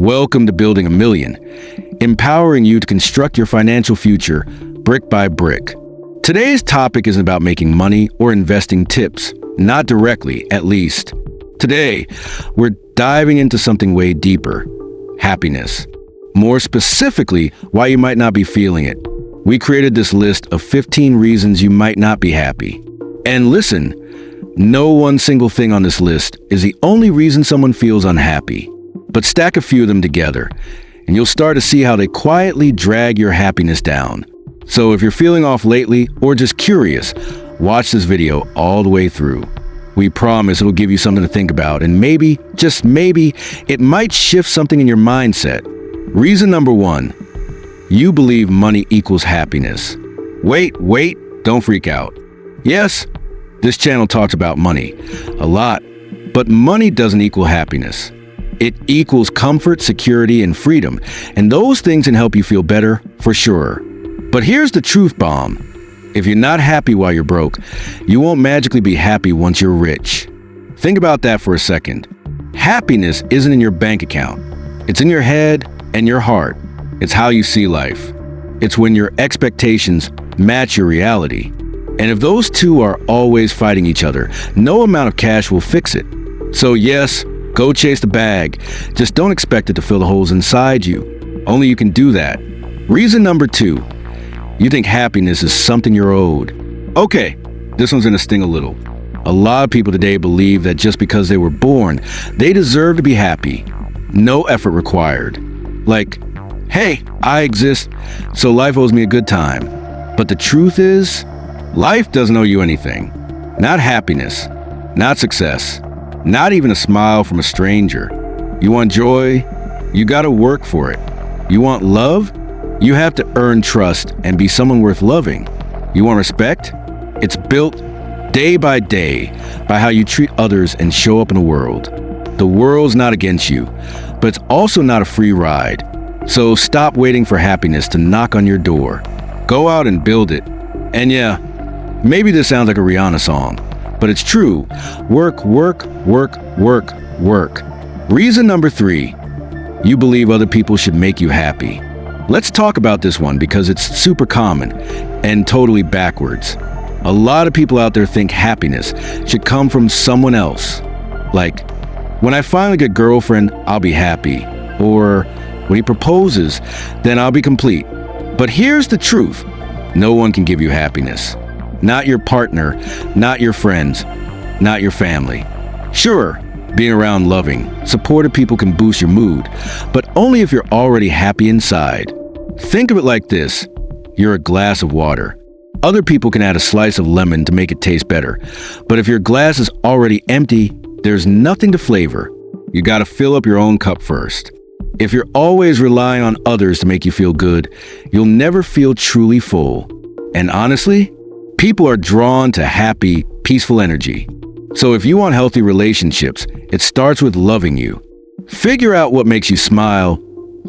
Welcome to Building a Million, empowering you to construct your financial future brick by brick. Today's topic isn't about making money or investing tips, not directly, at least. Today, we're diving into something way deeper: happiness. More specifically, why you might not be feeling it. We created this list of 15 reasons you might not be happy. And listen, no one single thing on this list is the only reason someone feels unhappy. But stack a few of them together, and you'll start to see how they quietly drag your happiness down. So if you're feeling off lately or just curious, watch this video all the way through. We promise it'll give you something to think about, and maybe, just maybe, it might shift something in your mindset. Reason number 1, you believe money equals happiness. Wait, don't freak out. Yes, this channel talks about money a lot, but money doesn't equal happiness. It equals comfort, security, and freedom, and those things can help you feel better for sure. But here's the truth bomb. If you're not happy while you're broke, you won't magically be happy once you're rich. Think about that for a second. Happiness isn't in your bank account. It's in your head and your heart. It's how you see life. It's when your expectations match your reality. And if those two are always fighting each other, no amount of cash will fix it. So yes, go chase the bag. Just don't expect it to fill the holes inside you. Only you can do that. Reason number 2, you think happiness is something you're owed. Okay, this one's gonna sting a little. A lot of people today believe that just because they were born, they deserve to be happy. No effort required. Like, hey, I exist, so life owes me a good time. But the truth is, life doesn't owe you anything. Not happiness, not success, not even a smile from a stranger. You want joy? You gotta work for it. You want love? You have to earn trust and be someone worth loving. You want respect? It's built day by day by how you treat others and show up in the world. The world's not against you, but it's also not a free ride. So stop waiting for happiness to knock on your door. Go out and build it. And yeah, maybe this sounds like a Rihanna song, but it's true. Work, work, work, work, work. Reason number 3, you believe other people should make you happy. Let's talk about this one because it's super common and totally backwards. A lot of people out there think happiness should come from someone else. Like, when I finally get a girlfriend, I'll be happy. Or, when he proposes, then I'll be complete. But here's the truth. No one can give you happiness. Not your partner, not your friends, not your family. Sure, being around loving, supportive people can boost your mood, but only if you're already happy inside. Think of it like this. You're a glass of water. Other people can add a slice of lemon to make it taste better. But if your glass is already empty, there's nothing to flavor. You gotta fill up your own cup first. If you're always relying on others to make you feel good, you'll never feel truly full. And honestly, people are drawn to happy, peaceful energy. So if you want healthy relationships, it starts with loving you. Figure out what makes you smile,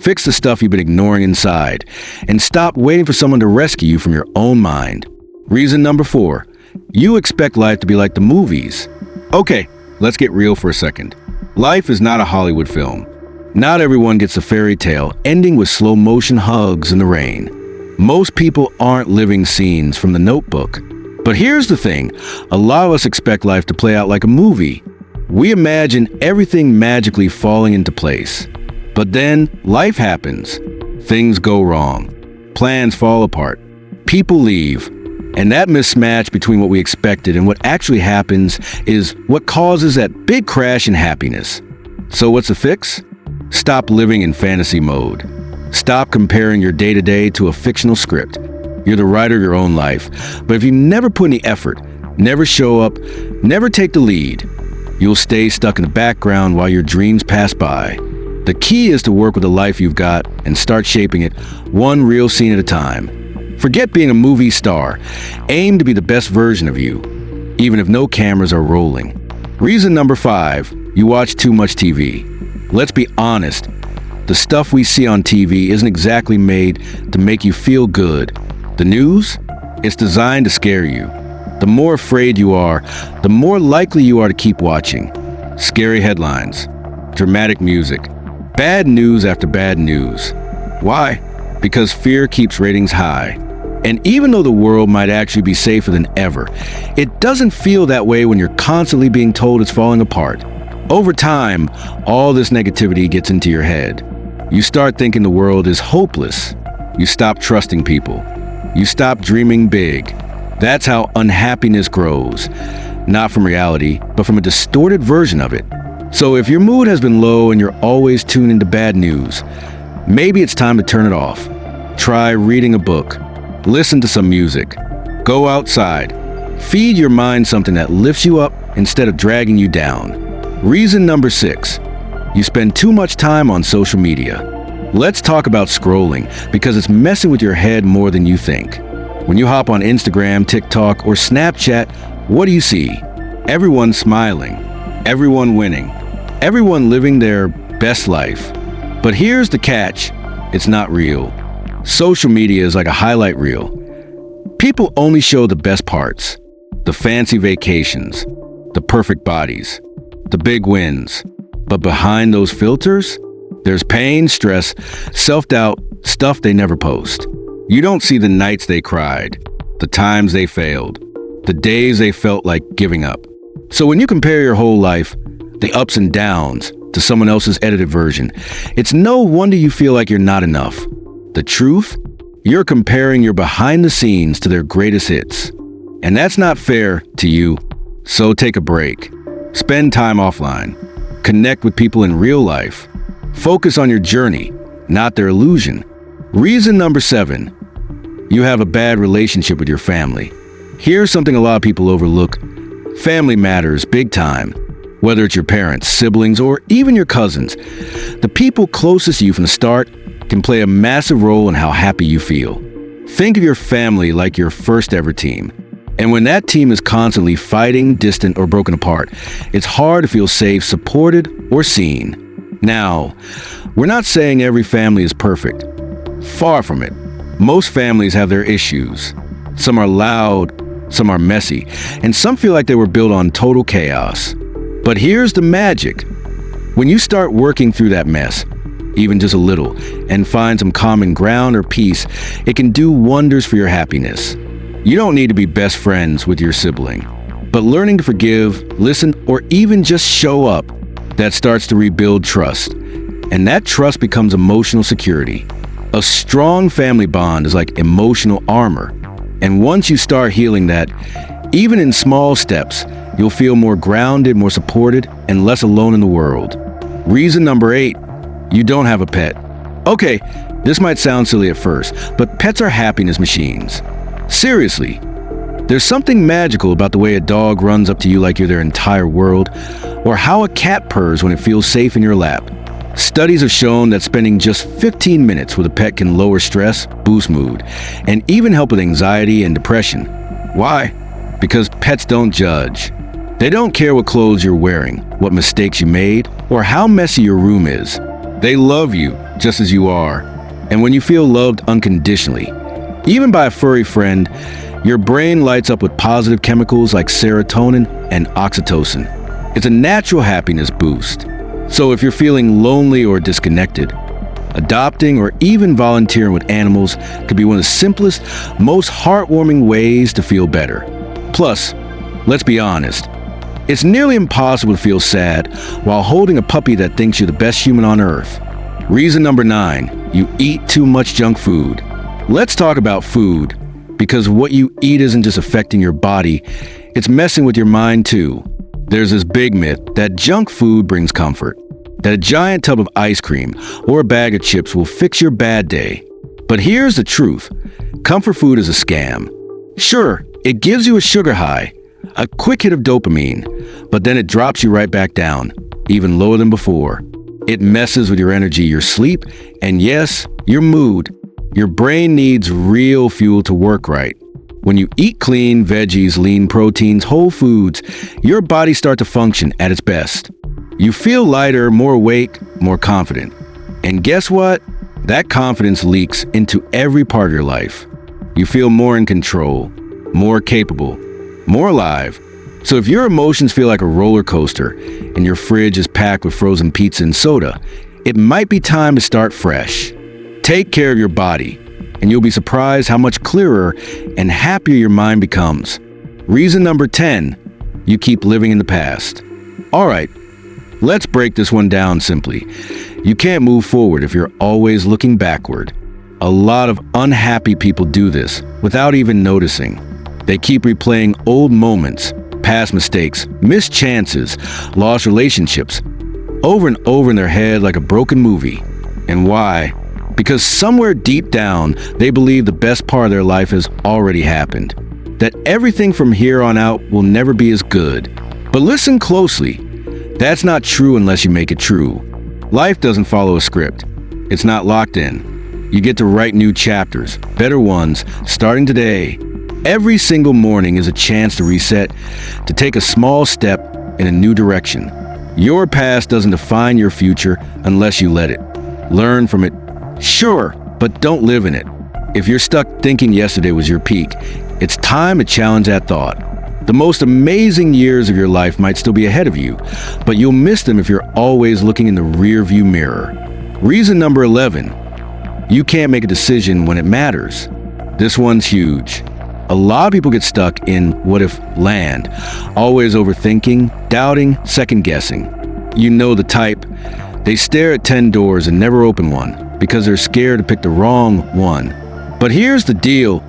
fix the stuff you've been ignoring inside, and stop waiting for someone to rescue you from your own mind. Reason number 4, you expect life to be like the movies. Okay, let's get real for a second. Life is not a Hollywood film. Not everyone gets a fairy tale ending with slow motion hugs in the rain. Most people aren't living scenes from The Notebook. But here's the thing, a lot of us expect life to play out like a movie. We imagine everything magically falling into place. But then life happens. Things go wrong. Plans fall apart. People leave. And that mismatch between what we expected and what actually happens is what causes that big crash in happiness. So what's the fix? Stop living in fantasy mode. Stop comparing your day-to-day to a fictional script. You're the writer of your own life. But if you never put any effort, never show up, never take the lead, you'll stay stuck in the background while your dreams pass by. The key is to work with the life you've got and start shaping it one real scene at a time. Forget being a movie star. Aim to be the best version of you, even if no cameras are rolling. Reason number 5, you watch too much TV. Let's be honest, the stuff we see on TV isn't exactly made to make you feel good. The news? It's designed to scare you. The more afraid you are, the more likely you are to keep watching. Scary headlines, dramatic music, Bad news after bad news. Why? Because fear keeps ratings high. And even though the world might actually be safer than ever, it doesn't feel that way when you're constantly being told it's falling apart. Over time, all this negativity gets into your head. You start thinking the world is hopeless. You stop trusting people. You stop dreaming big. That's how unhappiness grows. Not from reality, but from a distorted version of it. So if your mood has been low and you're always tuned into bad news, maybe it's time to turn it off. Try reading a book. Listen to some music. Go outside. Feed your mind something that lifts you up instead of dragging you down. Reason number 6. You spend too much time on social media. Let's talk about scrolling, because it's messing with your head more than you think. When you hop on Instagram, TikTok, or Snapchat, what do you see? Everyone smiling. Everyone winning. Everyone living their best life. But here's the catch. It's not real. Social media is like a highlight reel. People only show the best parts. The fancy vacations. The perfect bodies. The big wins. But behind those filters, there's pain, stress, self-doubt, stuff they never post. You don't see the nights they cried, the times they failed, the days they felt like giving up. So when you compare your whole life, the ups and downs, to someone else's edited version, it's no wonder you feel like you're not enough. The truth? You're comparing your behind the scenes to their greatest hits. And that's not fair to you. So take a break. Spend time offline. Connect with people in real life. Focus on your journey, not their illusion. Reason number 7. You have a bad relationship with your family. Here's something a lot of people overlook. Family matters big time. Whether it's your parents, siblings, or even your cousins, the people closest to you from the start can play a massive role in how happy you feel. Think of your family like your first ever team. And when that team is constantly fighting, distant, or broken apart, it's hard to feel safe, supported, or seen. Now, we're not saying every family is perfect. Far from it. Most families have their issues. Some are loud, some are messy, and some feel like they were built on total chaos. But here's the magic. When you start working through that mess, even just a little, and find some common ground or peace, it can do wonders for your happiness. You don't need to be best friends with your sibling, but learning to forgive, listen, or even just show up, that starts to rebuild trust. And that trust becomes emotional security. A strong family bond is like emotional armor. And once you start healing that, even in small steps, you'll feel more grounded, more supported, and less alone in the world. Reason number 8, you don't have a pet. Okay, this might sound silly at first, but pets are happiness machines. Seriously, there's something magical about the way a dog runs up to you like you're their entire world, or how a cat purrs when it feels safe in your lap. Studies have shown that spending just 15 minutes with a pet can lower stress, boost mood, and even help with anxiety and depression. Why? Because pets don't judge. They don't care what clothes you're wearing, what mistakes you made, or how messy your room is. They love you just as you are. And when you feel loved unconditionally, even by a furry friend, your brain lights up with positive chemicals like serotonin and oxytocin. It's a natural happiness boost. So if you're feeling lonely or disconnected, adopting or even volunteering with animals could be one of the simplest, most heartwarming ways to feel better. Plus, let's be honest, it's nearly impossible to feel sad while holding a puppy that thinks you're the best human on earth. Reason number 9, you eat too much junk food. Let's talk about food, because what you eat isn't just affecting your body, it's messing with your mind too. There's this big myth that junk food brings comfort, that a giant tub of ice cream or a bag of chips will fix your bad day. But here's the truth. Comfort food is a scam. Sure, it gives you a sugar high, a quick hit of dopamine, but then it drops you right back down, even lower than before. It messes with your energy, your sleep, and yes, your mood. Your brain needs real fuel to work right. When you eat clean, veggies, lean proteins, whole foods, your body starts to function at its best. You feel lighter, more awake, more confident. And guess what? That confidence leaks into every part of your life. You feel more in control, more capable, more alive. So if your emotions feel like a roller coaster and your fridge is packed with frozen pizza and soda, it might be time to start fresh. Take care of your body, and you'll be surprised how much clearer and happier your mind becomes. Reason number 10, you keep living in the past. All right, let's break this one down simply. You can't move forward if you're always looking backward. A lot of unhappy people do this without even noticing. They keep replaying old moments, past mistakes, missed chances, lost relationships, over and over in their head like a broken movie. And why? Because somewhere deep down, they believe the best part of their life has already happened. That everything from here on out will never be as good. But listen closely. That's not true unless you make it true. Life doesn't follow a script. It's not locked in. You get to write new chapters, better ones, starting today. Every single morning is a chance to reset, to take a small step in a new direction. Your past doesn't define your future unless you let it. Learn from it, sure, but don't live in it. If you're stuck thinking yesterday was your peak, it's time to challenge that thought. The most amazing years of your life might still be ahead of you, but you'll miss them if you're always looking in the rearview mirror. Reason number 11, you can't make a decision when it matters. This one's huge. A lot of people get stuck in what-if land, always overthinking, doubting, second-guessing. You know the type. They stare at 10 doors and never open one because they're scared to pick the wrong one. But here's the deal,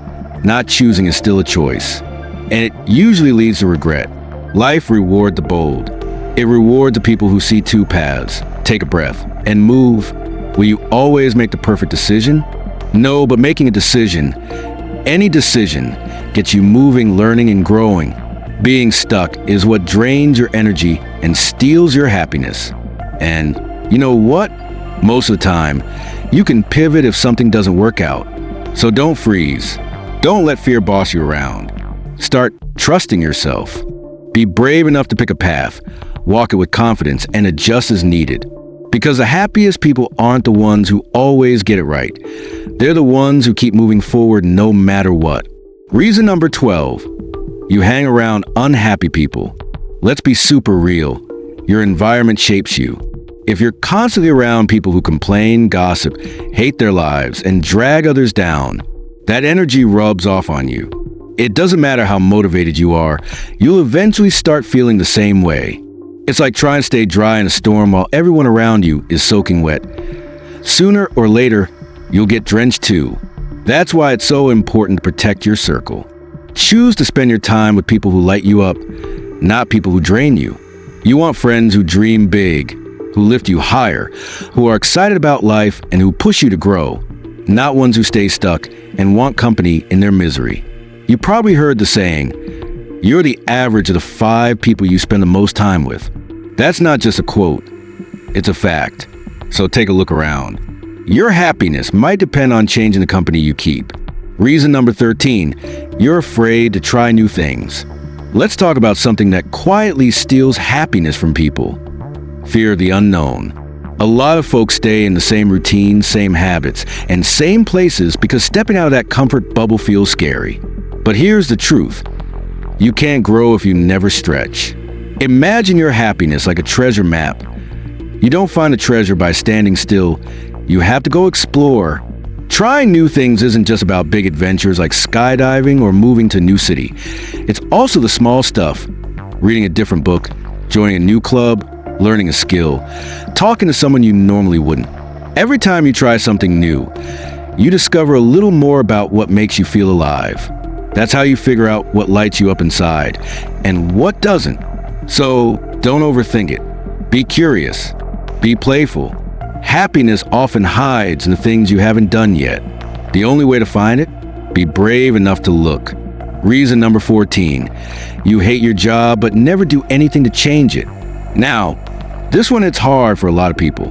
not choosing is still a choice. And it usually leads to regret. Life rewards the bold. It rewards the people who see two paths, take a breath, and move. Will you always make the perfect decision? No, but making a decision, any decision, gets you moving, learning, and growing. Being stuck is what drains your energy and steals your happiness. And you know what? Most of the time, you can pivot if something doesn't work out. So don't freeze. Don't let fear boss you around. Start trusting yourself. Be brave enough to pick a path, walk it with confidence, and adjust as needed. Because the happiest people aren't the ones who always get it right. They're the ones who keep moving forward no matter what. Reason number 12, you hang around unhappy people. Let's be super real. Your environment shapes you. If you're constantly around people who complain, gossip, hate their lives, and drag others down, that energy rubs off on you. It doesn't matter how motivated you are, you'll eventually start feeling the same way. It's like trying to stay dry in a storm while everyone around you is soaking wet. Sooner or later, you'll get drenched too. That's why it's so important to protect your circle. Choose to spend your time with people who light you up, not people who drain you. You want friends who dream big, who lift you higher, who are excited about life and who push you to grow, not ones who stay stuck and want company in their misery. You probably heard the saying, you're the average of the 5 people you spend the most time with. That's not just a quote, it's a fact. So take a look around. Your happiness might depend on changing the company you keep. Reason number 13, you're afraid to try new things. Let's talk about something that quietly steals happiness from people. Fear of the unknown. A lot of folks stay in the same routines, same habits, and same places because stepping out of that comfort bubble feels scary. But here's the truth. You can't grow if you never stretch. Imagine your happiness like a treasure map. You don't find a treasure by standing still. You have to go explore. Trying new things isn't just about big adventures like skydiving or moving to a new city. It's also the small stuff. Reading a different book, joining a new club, learning a skill, talking to someone you normally wouldn't. Every time you try something new, you discover a little more about what makes you feel alive. That's how you figure out what lights you up inside and what doesn't. So don't overthink it. Be curious. Be playful. Happiness often hides in the things you haven't done yet. The only way to find it? Be brave enough to look. Reason number 14. You hate your job but never do anything to change it. Now, this one hits hard for a lot of people.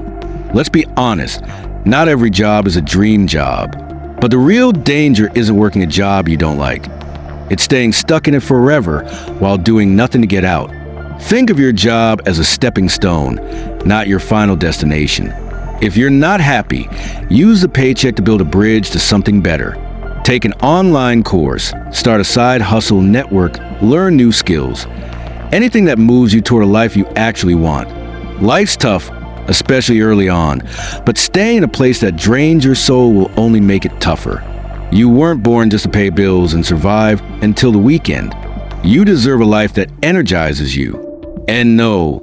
Let's be honest, not every job is a dream job. But the real danger isn't working a job you don't like. It's staying stuck in it forever while doing nothing to get out. Think of your job as a stepping stone, not your final destination. If you're not happy, use the paycheck to build a bridge to something better. Take an online course, start a side hustle, network, learn new skills. Anything that moves you toward a life you actually want. Life's tough, especially early on. But staying in a place that drains your soul will only make it tougher. You weren't born just to pay bills and survive until the weekend. You deserve a life that energizes you. And no,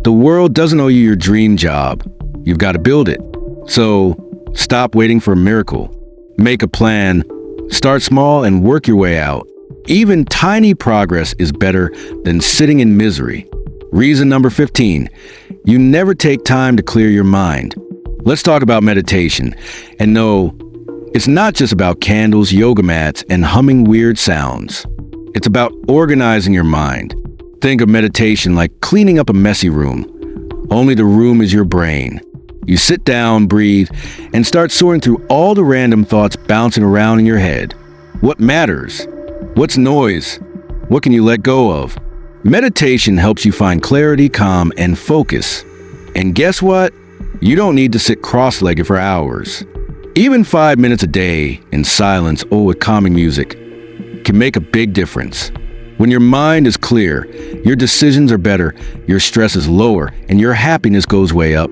the world doesn't owe you your dream job. You've got to build it. So stop waiting for a miracle. Make a plan, start small, and work your way out. Even tiny progress is better than sitting in misery. Reason number 15, you never take time to clear your mind. Let's talk about meditation. And no, it's not just about candles, yoga mats, and humming weird sounds. It's about organizing your mind. Think of meditation like cleaning up a messy room. Only the room is your brain. You sit down, breathe, and start sorting through all the random thoughts bouncing around in your head. What matters? What's noise? What can you let go of? Meditation helps you find clarity, calm, and focus. And guess what? You don't need to sit cross-legged for hours. Even 5 minutes a day in silence or with calming music can make a big difference. When your mind is clear, your decisions are better, your stress is lower, and your happiness goes way up.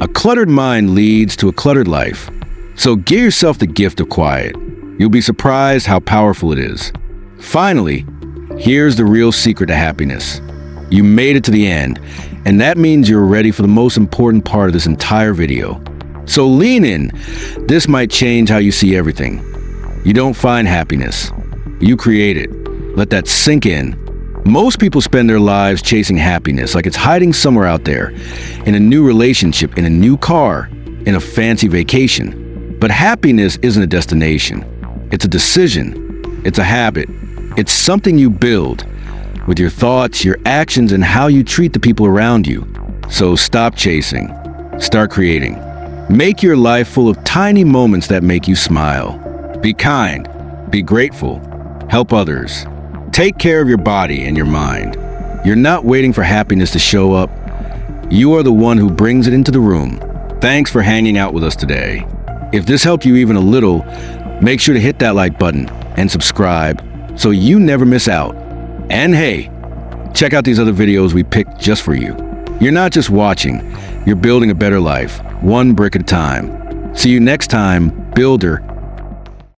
A cluttered mind leads to a cluttered life. So give yourself the gift of quiet. You'll be surprised how powerful it is. Finally, here's the real secret to happiness. You made it to the end, and that means you're ready for the most important part of this entire video. So lean in. This might change how you see everything. You don't find happiness. You create it. Let that sink in. Most people spend their lives chasing happiness like it's hiding somewhere out there, in a new relationship, in a new car, in a fancy vacation. But happiness isn't a destination. It's a decision. It's a habit. It's something you build with your thoughts, your actions, and how you treat the people around you. So stop chasing. Start creating. Make your life full of tiny moments that make you smile. Be kind. Be grateful. Help others. Take care of your body and your mind. You're not waiting for happiness to show up. You are the one who brings it into the room. Thanks for hanging out with us today. If this helped you even a little, make sure to hit that like button and subscribe so you never miss out. And hey, check out these other videos we picked just for you. You're not just watching, you're building a better life, one brick at a time. See you next time, builder